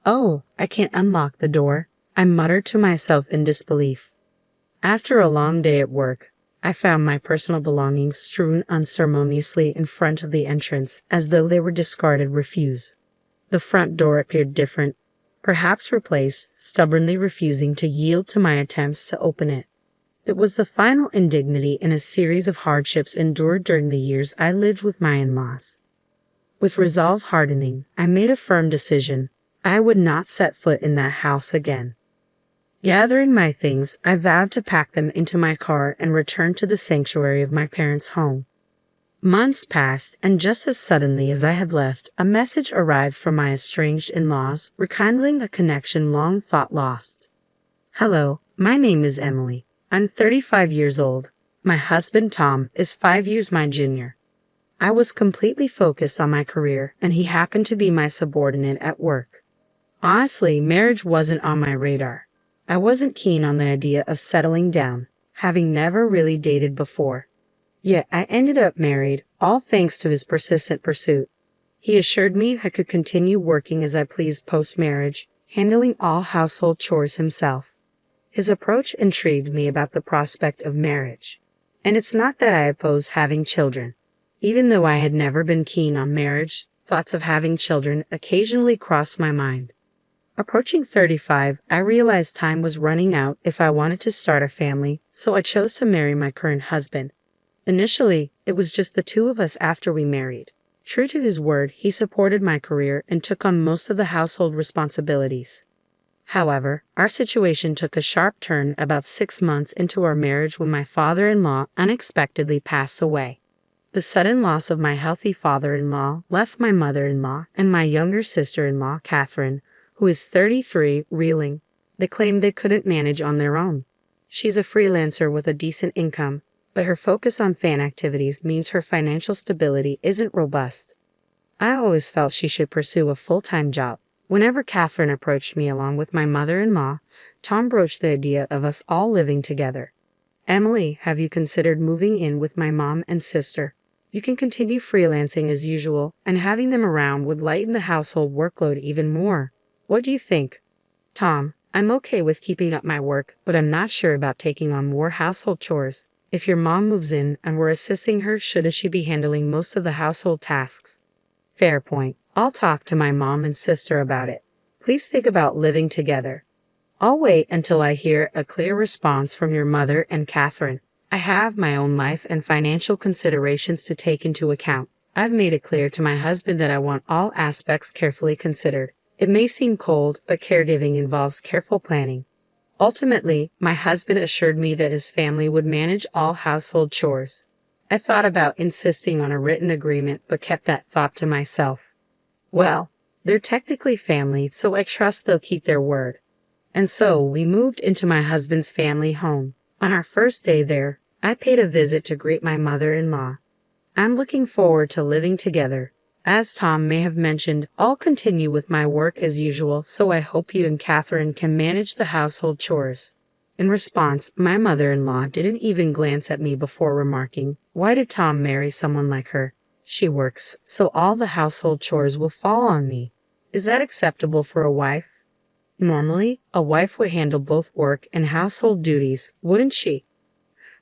"Oh, I can't unlock the door," I muttered to myself in disbelief. After a long day at work, I found my personal belongings strewn unceremoniously in front of the entrance as though they were discarded refuse. The front door appeared different, perhaps replaced, stubbornly refusing to yield to my attempts to open it. It was the final indignity in a series of hardships endured during the years I lived with my in-laws. With resolve hardening, I made a firm decision. I would not set foot in that house again. Gathering my things, I vowed to pack them into my car and return to the sanctuary of my parents' home. Months passed, and just as suddenly as I had left, a message arrived from my estranged in-laws, rekindling a connection long thought lost. "Hello, my name is Emily. I'm 35 years old. My husband, Tom, is 5 years my junior." I was completely focused on my career, and he happened to be my subordinate at work. Honestly, marriage wasn't on my radar. I wasn't keen on the idea of settling down, having never really dated before. Yet I ended up married, all thanks to his persistent pursuit. He assured me I could continue working as I pleased post-marriage, handling all household chores himself. His approach intrigued me about the prospect of marriage. And it's not that I oppose having children. Even though I had never been keen on marriage, thoughts of having children occasionally crossed my mind. Approaching 35, I realized time was running out if I wanted to start a family, so I chose to marry my current husband. Initially, it was just the two of us after we married. True to his word, he supported my career and took on most of the household responsibilities. However, our situation took a sharp turn about 6 months into our marriage when my father-in-law unexpectedly passed away. The sudden loss of my healthy father-in-law left my mother-in-law and my younger sister-in-law, Catherine, who is 33, reeling. They claimed they couldn't manage on their own. She's a freelancer with a decent income, but her focus on fan activities means her financial stability isn't robust. I always felt she should pursue a full-time job. Whenever Catherine approached me along with my mother-in-law, Tom broached the idea of us all living together. "Emily, have you considered moving in with my mom and sister? You can continue freelancing as usual, and having them around would lighten the household workload even more. What do you think?" "Tom, I'm okay with keeping up my work, but I'm not sure about taking on more household chores. If your mom moves in and we're assisting her, shouldn't she be handling most of the household tasks?" "Fair point. I'll talk to my mom and sister about it. Please think about living together." "I'll wait until I hear a clear response from your mother and Catherine. I have my own life and financial considerations to take into account. I've made it clear to my husband that I want all aspects carefully considered. It may seem cold, but caregiving involves careful planning." Ultimately, my husband assured me that his family would manage all household chores. I thought about insisting on a written agreement, but kept that thought to myself. Well, they're technically family, so I trust they'll keep their word. And so we moved into my husband's family home. On our first day there, I paid a visit to greet my mother-in-law. I'm looking forward to living together. As Tom may have mentioned, I'll continue with my work as usual, so I hope you and Catherine can manage the household chores. In response, my mother-in-law didn't even glance at me before remarking, "Why did Tom marry someone like her? She works, so all the household chores will fall on me. Is that acceptable for a wife? Normally, a wife would handle both work and household duties, wouldn't she?"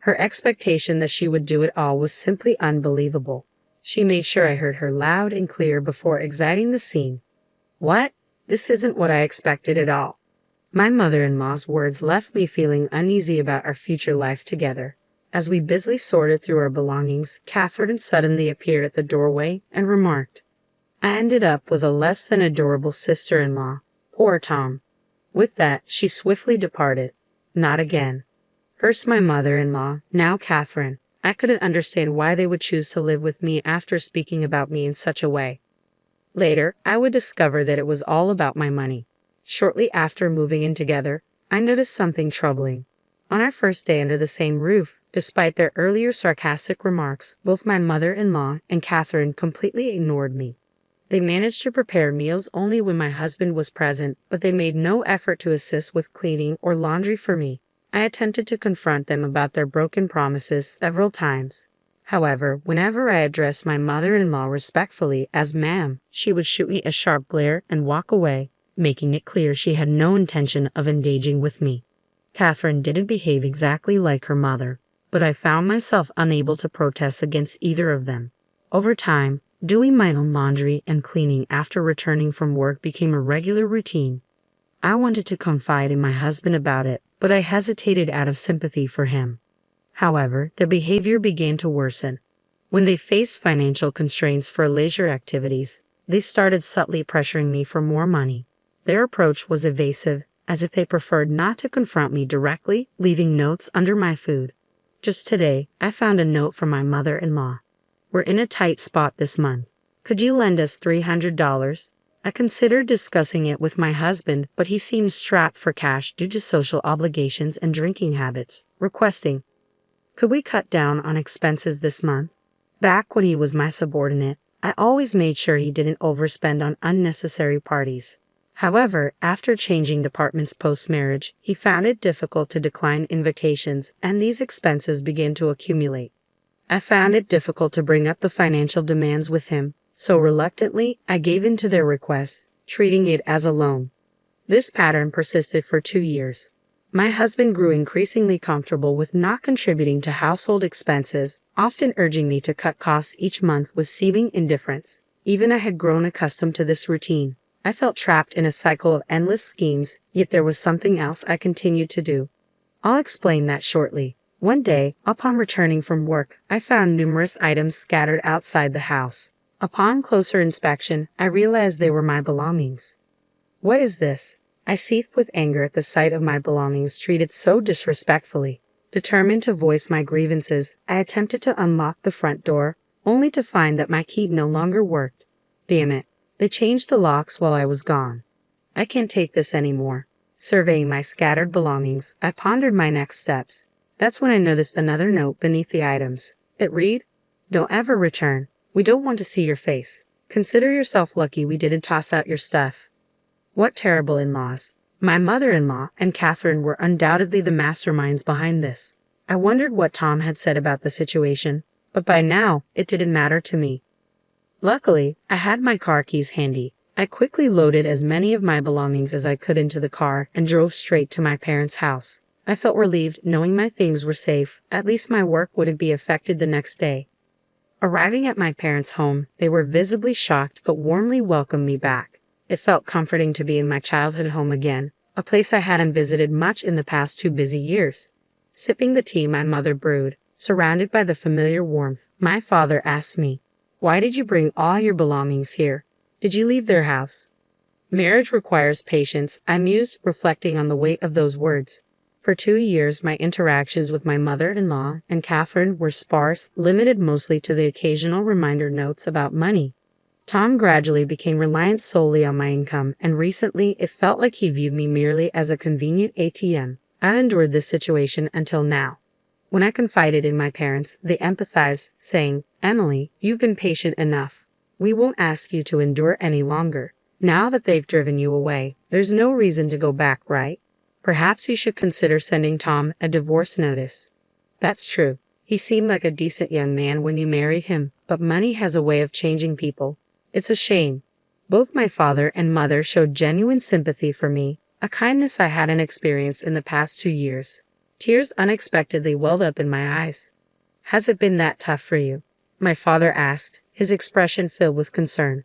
Her expectation that she would do it all was simply unbelievable. She made sure I heard her loud and clear before exiting the scene. "What? This isn't what I expected at all." My mother-in-law's words left me feeling uneasy about our future life together. As we busily sorted through our belongings, Catherine suddenly appeared at the doorway and remarked, "I ended up with a less than adorable sister-in-law. Poor Tom." With that, she swiftly departed. Not again. First my mother-in-law, now Catherine. I couldn't understand why they would choose to live with me after speaking about me in such a way. Later, I would discover that it was all about my money. Shortly after moving in together, I noticed something troubling. On our first day under the same roof, despite their earlier sarcastic remarks, both my mother-in-law and Catherine completely ignored me. They managed to prepare meals only when my husband was present, but they made no effort to assist with cleaning or laundry for me. I attempted to confront them about their broken promises several times. However, whenever I addressed my mother-in-law respectfully as "ma'am," she would shoot me a sharp glare and walk away. making it clear she had no intention of engaging with me. Catherine didn't behave exactly like her mother, but I found myself unable to protest against either of them. Over time, doing my own laundry and cleaning after returning from work became a regular routine. I wanted to confide in my husband about it, but I hesitated out of sympathy for him. However, their behavior began to worsen. When they faced financial constraints for leisure activities, they started subtly pressuring me for more money. Their approach was evasive, as if they preferred not to confront me directly, leaving notes under my food. Just today, I found a note from my mother-in-law. "We're in a tight spot this month. Could you lend us $300? I considered discussing it with my husband, but he seemed strapped for cash due to social obligations and drinking habits, requesting, "Could we cut down on expenses this month?" Back when he was my subordinate, I always made sure he didn't overspend on unnecessary parties. However, after changing departments post-marriage, he found it difficult to decline invitations, and these expenses began to accumulate. I found it difficult to bring up the financial demands with him, so reluctantly, I gave in to their requests, treating it as a loan. This pattern persisted for 2 years. My husband grew increasingly comfortable with not contributing to household expenses, often urging me to cut costs each month with seeming indifference. Even I had grown accustomed to this routine. I felt trapped in a cycle of endless schemes, yet there was something else I continued to do. I'll explain that shortly. One day, upon returning from work, I found numerous items scattered outside the house. Upon closer inspection, I realized they were my belongings. "What is this?" I seethed with anger at the sight of my belongings treated so disrespectfully. Determined to voice my grievances, I attempted to unlock the front door, only to find that my key no longer worked. Damn it. They changed the locks while I was gone. I can't take this anymore. Surveying my scattered belongings, I pondered my next steps. That's when I noticed another note beneath the items. It read, "Don't ever return. We don't want to see your face. Consider yourself lucky we didn't toss out your stuff." What terrible in-laws. My mother-in-law and Catherine were undoubtedly the masterminds behind this. I wondered what Tom had said about the situation, but by now, it didn't matter to me. Luckily, I had my car keys handy. I quickly loaded as many of my belongings as I could into the car and drove straight to my parents' house. I felt relieved knowing my things were safe. At least my work wouldn't be affected the next day. Arriving at my parents' home, they were visibly shocked but warmly welcomed me back. It felt comforting to be in my childhood home again, a place I hadn't visited much in the past 2 busy years. Sipping the tea my mother brewed, surrounded by the familiar warmth, my father asked me, "Why did you bring all your belongings here? Did you leave their house?" Marriage requires patience, I mused, reflecting on the weight of those words. For 2 years, my interactions with my mother-in-law and Catherine were sparse, limited mostly to the occasional reminder notes about money. Tom gradually became reliant solely on my income, and recently it felt like he viewed me merely as a convenient ATM. I endured this situation until now. When I confided in my parents, they empathized, saying, "Emily, you've been patient enough. We won't ask you to endure any longer. Now that they've driven you away, there's no reason to go back, right? Perhaps you should consider sending Tom a divorce notice." That's true. He seemed like a decent young man when you married him, but money has a way of changing people. It's a shame. Both my father and mother showed genuine sympathy for me, a kindness I hadn't experienced in the past 2 years. Tears unexpectedly welled up in my eyes. "Has it been that tough for you?" my father asked, his expression filled with concern.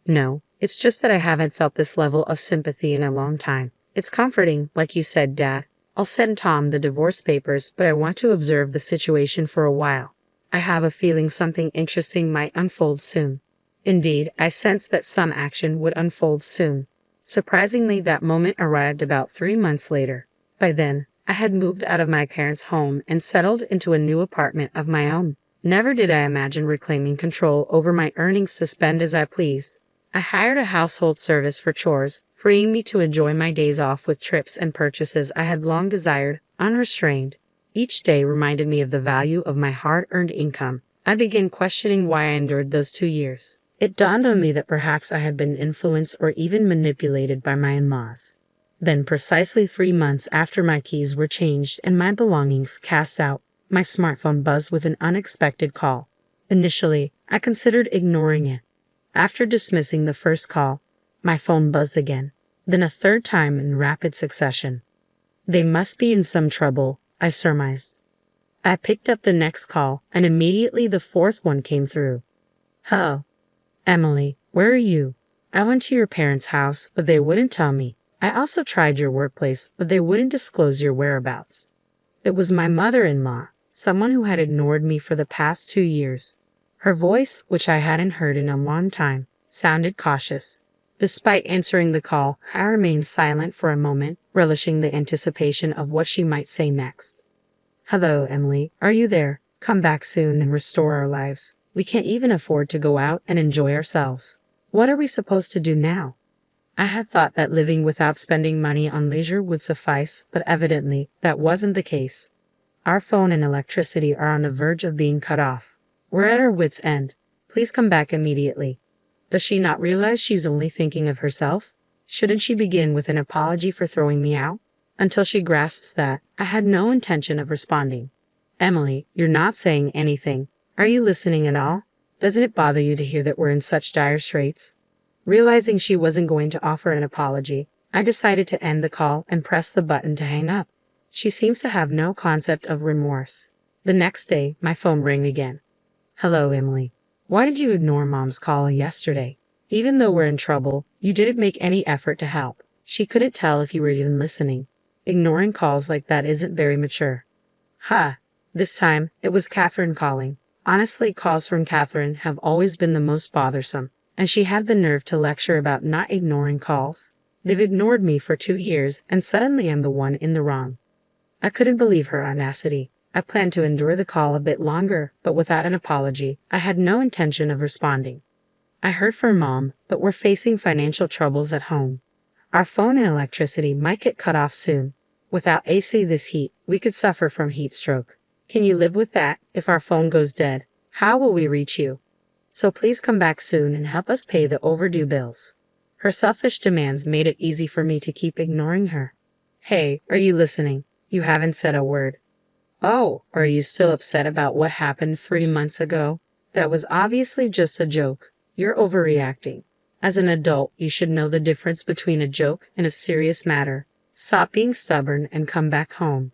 "No, it's just that I haven't felt this level of sympathy in a long time. It's comforting, like you said, Dad. I'll send Tom the divorce papers, but I want to observe the situation for a while. I have a feeling something interesting might unfold soon." Indeed, I sensed that some action would unfold soon. Surprisingly, that moment arrived about 3 months later. By then, I had moved out of my parents' home and settled into a new apartment of my own. Never did I imagine reclaiming control over my earnings to spend as I please. I hired a household service for chores, freeing me to enjoy my days off with trips and purchases I had long desired, unrestrained. Each day reminded me of the value of my hard-earned income. I began questioning why I endured those 2 years. It dawned on me that perhaps I had been influenced or even manipulated by my in-laws. Then, precisely 3 months after my keys were changed and my belongings cast out, my smartphone buzzed with an unexpected call. Initially, I considered ignoring it. After dismissing the first call, my phone buzzed again. then a third time in rapid succession. They must be in some trouble, I surmised. I picked up the next call, and immediately the fourth one came through. Hello. Emily, where are you? I went to your parents' house, but they wouldn't tell me. I also tried your workplace, but they wouldn't disclose your whereabouts. It was my mother-in-law, someone who had ignored me for the past 2 years. Her voice, which I hadn't heard in a long time, sounded cautious. Despite answering the call, I remained silent for a moment, relishing the anticipation of what she might say next. Hello, Emily. Are you there? Come back soon and restore our lives. We can't even afford to go out and enjoy ourselves. What are we supposed to do now? I had thought that living without spending money on leisure would suffice, but evidently that wasn't the case. Our phone and electricity are on the verge of being cut off. We're at our wits' end. Please come back immediately. Does she not realize she's only thinking of herself? Shouldn't she begin with an apology for throwing me out? Until she grasps that, I had no intention of responding. Emily, you're not saying anything. Are you listening at all? Doesn't it bother you to hear that we're in such dire straits? Realizing she wasn't going to offer an apology, I decided to end the call and press the button to hang up. She seems to have no concept of remorse. The next day, my phone rang again. Hello, Emily. Why did you ignore Mom's call yesterday? Even though we're in trouble, you didn't make any effort to help. She couldn't tell if you were even listening. Ignoring calls like that isn't very mature. This time, it was Catherine calling. Honestly, calls from Catherine have always been the most bothersome, and she had the nerve to lecture about not ignoring calls. They've ignored me for 2 years, and suddenly I'm the one in the wrong. I couldn't believe her audacity. I planned to endure the call a bit longer, but without an apology. I had no intention of responding. I heard from Mom, but we're facing financial troubles at home. Our phone and electricity might get cut off soon. Without AC this heat, we could suffer from heat stroke. Can you live with that? If our phone goes dead, how will we reach you? So please come back soon and help us pay the overdue bills. Her selfish demands made it easy for me to keep ignoring her. Hey, are you listening? You haven't said a word. Oh, are you still upset about what happened 3 months ago? That was obviously just a joke. You're overreacting. As an adult, you should know the difference between a joke and a serious matter. Stop being stubborn and come back home.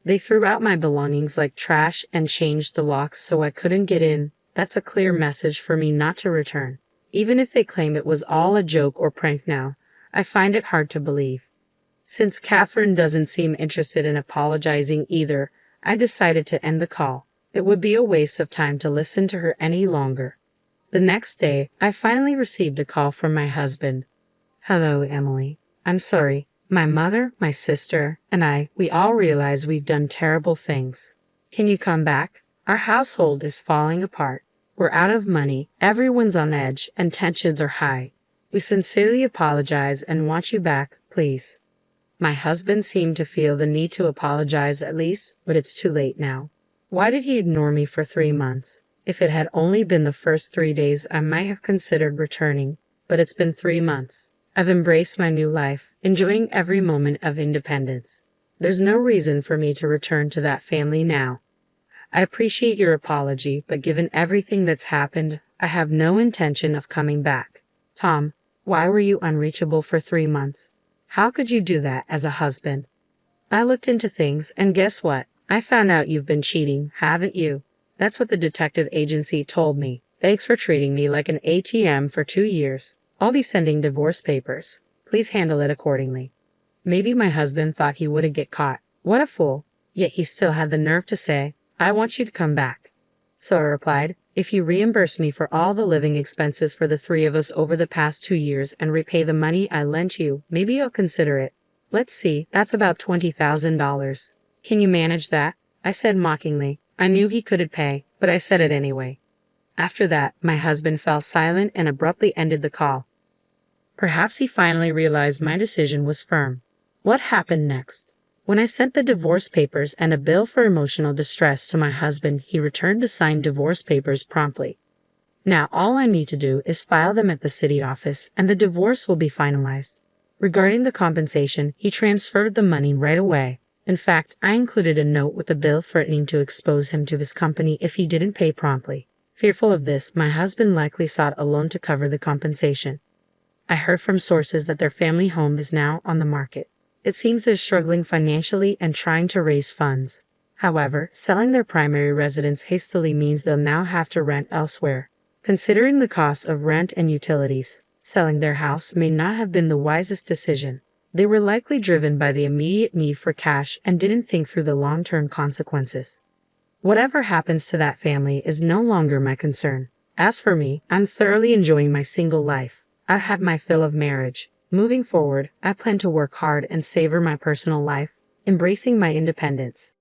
They threw out my belongings like trash and changed the locks so I couldn't get in. That's a clear message for me not to return. Even if they claim it was all a joke or prank now, I find it hard to believe. Since Catherine doesn't seem interested in apologizing either, I decided to end the call. It would be a waste of time to listen to her any longer. The next day, I finally received a call from my husband. Hello, Emily. I'm sorry. My mother, my sister, and we all realize we've done terrible things. Can you come back? Our household is falling apart. We're out of money, everyone's on edge, and tensions are high. We sincerely apologize and want you back, please. My husband seemed to feel the need to apologize at least, but it's too late now. Why did he ignore me for 3 months? If it had only been the first 3 days, I might have considered returning, but it's been 3 months. I've embraced my new life, enjoying every moment of independence. There's no reason for me to return to that family now. I appreciate your apology, but given everything that's happened, I have no intention of coming back. Tom, why were you unreachable for 3 months? How could you do that as a husband? I looked into things, and guess what? I found out you've been cheating, haven't you? That's what the detective agency told me. Thanks for treating me like an ATM for 2 years. I'll be sending divorce papers. Please handle it accordingly. Maybe my husband thought he wouldn't get caught. What a fool. Yet he still had the nerve to say, I want you to come back. So I replied, if you reimburse me for all the living expenses for the 3 of us over the past 2 years and repay the money I lent you, maybe I'll consider it. Let's see, that's about $20,000. Can you manage that? I said mockingly. I knew he couldn't pay, but I said it anyway. After that, my husband fell silent and abruptly ended the call. Perhaps he finally realized my decision was firm. What happened next? When I sent the divorce papers and a bill for emotional distress to my husband, he returned the signed divorce papers promptly. Now all I need to do is file them at the city office and the divorce will be finalized. Regarding the compensation, he transferred the money right away. In fact, I included a note with the bill threatening to expose him to his company if he didn't pay promptly. Fearful of this, my husband likely sought a loan to cover the compensation. I heard from sources that their family home is now on the market. It seems they're struggling financially and trying to raise funds. However, selling their primary residence hastily means they'll now have to rent elsewhere. Considering the cost of rent and utilities, selling their house may not have been the wisest decision. They were likely driven by the immediate need for cash and didn't think through the long-term consequences. Whatever happens to that family is no longer my concern. As for me, I'm thoroughly enjoying my single life. I've had my fill of marriage. Moving forward, I plan to work hard and savor my personal life, embracing my independence.